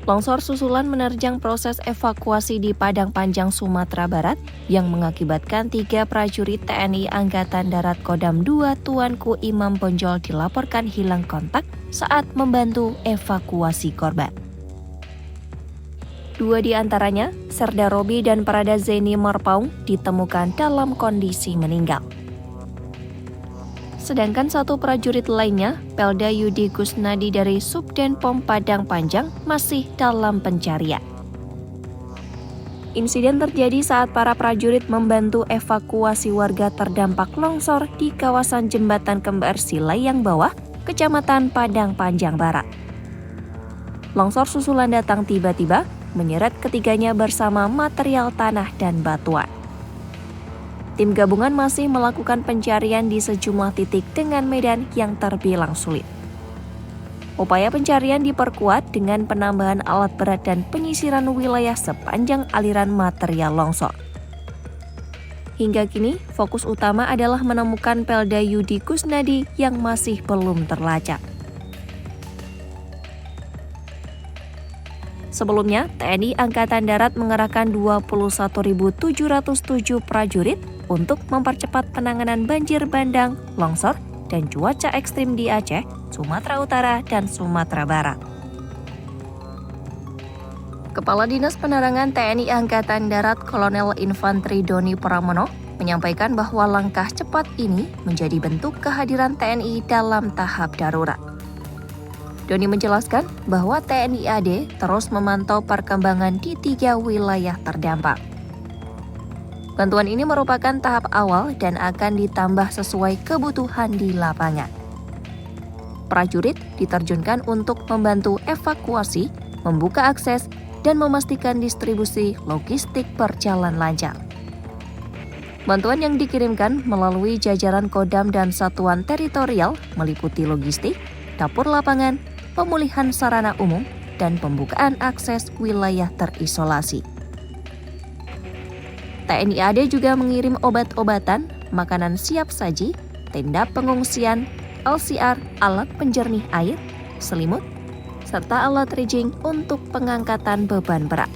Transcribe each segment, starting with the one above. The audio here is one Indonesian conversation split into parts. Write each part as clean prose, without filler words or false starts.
Longsor susulan menerjang proses evakuasi di Padang Panjang, Sumatera Barat yang mengakibatkan 3 prajurit TNI Angkatan Darat Kodam 2 Tuanku Imam Bonjol dilaporkan hilang kontak saat membantu evakuasi korban. 2 di antaranya, Serda Robi dan Prada Zeni Marpaung, ditemukan dalam kondisi meninggal. Sedangkan 1 prajurit lainnya, Pelda Yudi Kusnadi dari Subden Pom Padang Panjang, masih dalam pencarian. Insiden terjadi saat para prajurit membantu evakuasi warga terdampak longsor di kawasan Jembatan Kembar Silayang Bawah, Kecamatan Padang Panjang Barat. Longsor susulan datang tiba-tiba, menyeret ketiganya bersama material tanah dan batuan. Tim gabungan masih melakukan pencarian di sejumlah titik dengan medan yang terbilang sulit. Upaya pencarian diperkuat dengan penambahan alat berat dan penyisiran wilayah sepanjang aliran material longsor. Hingga kini, fokus utama adalah menemukan Pelda Yudi Kusnadi yang masih belum terlacak. Sebelumnya, TNI Angkatan Darat mengerahkan 21.707 prajurit untuk mempercepat penanganan banjir bandang, longsor, dan cuaca ekstrim di Aceh, Sumatera Utara, dan Sumatera Barat. Kepala Dinas Penerangan TNI Angkatan Darat Kolonel Infanteri Doni Pramono menyampaikan bahwa langkah cepat ini menjadi bentuk kehadiran TNI dalam tahap darurat. Doni menjelaskan bahwa TNI AD terus memantau perkembangan di 3 wilayah terdampak. Bantuan ini merupakan tahap awal dan akan ditambah sesuai kebutuhan di lapangan. Prajurit diterjunkan untuk membantu evakuasi, membuka akses, dan memastikan distribusi logistik berjalan lancar. Bantuan yang dikirimkan melalui jajaran Kodam dan satuan teritorial meliputi logistik, dapur lapangan, pemulihan sarana umum, dan pembukaan akses wilayah terisolasi. TNI AD juga mengirim obat-obatan, makanan siap saji, tenda pengungsian, LCR, alat penjernih air, selimut, serta alat rigging untuk pengangkatan beban berat.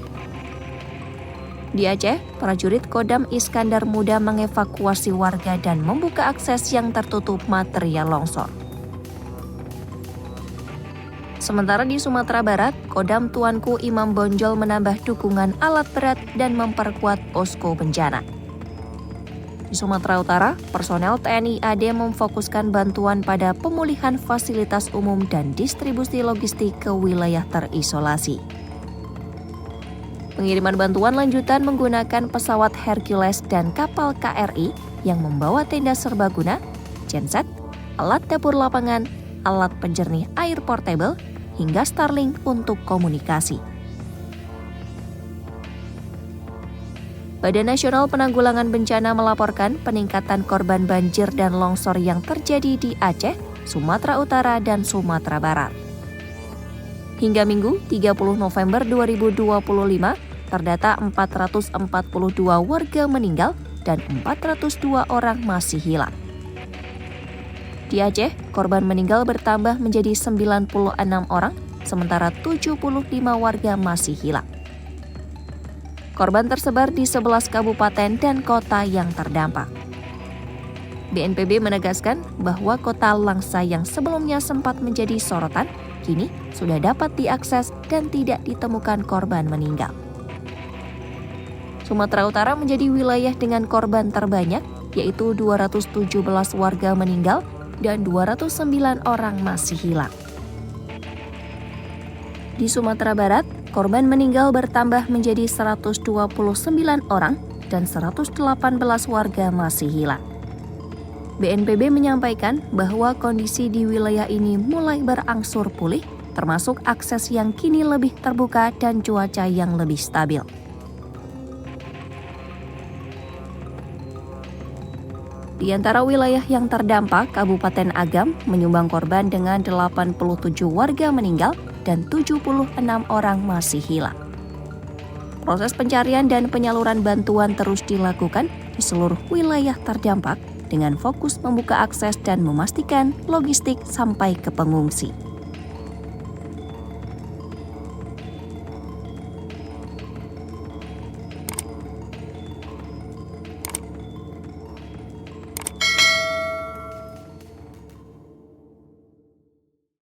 Di Aceh, prajurit Kodam Iskandar Muda mengevakuasi warga dan membuka akses yang tertutup material longsor. Sementara di Sumatera Barat, Kodam Tuanku Imam Bonjol menambah dukungan alat berat dan memperkuat posko bencana. Di Sumatera Utara, personel TNI AD memfokuskan bantuan pada pemulihan fasilitas umum dan distribusi logistik ke wilayah terisolasi. Pengiriman bantuan lanjutan menggunakan pesawat Hercules dan kapal KRI yang membawa tenda serbaguna, genset, alat dapur lapangan, alat penjernih air portable, hingga Starlink untuk komunikasi. Badan Nasional Penanggulangan Bencana melaporkan peningkatan korban banjir dan longsor yang terjadi di Aceh, Sumatera Utara, dan Sumatera Barat. Hingga Minggu, 30 November 2025, terdata 442 warga meninggal dan 402 orang masih hilang. Di Aceh, korban meninggal bertambah menjadi 96 orang, sementara 75 warga masih hilang. Korban tersebar di 11 kabupaten dan kota yang terdampak. BNPB menegaskan bahwa kota Langsa yang sebelumnya sempat menjadi sorotan, kini sudah dapat diakses dan tidak ditemukan korban meninggal. Sumatera Utara menjadi wilayah dengan korban terbanyak, yaitu 217 warga meninggal, dan 209 orang masih hilang. Di Sumatera Barat, korban meninggal bertambah menjadi 129 orang dan 118 warga masih hilang. BNPB menyampaikan bahwa kondisi di wilayah ini mulai berangsur pulih, termasuk akses yang kini lebih terbuka dan cuaca yang lebih stabil. Di antara wilayah yang terdampak, Kabupaten Agam menyumbang korban dengan 87 warga meninggal dan 76 orang masih hilang. Proses pencarian dan penyaluran bantuan terus dilakukan di seluruh wilayah terdampak dengan fokus membuka akses dan memastikan logistik sampai ke pengungsi.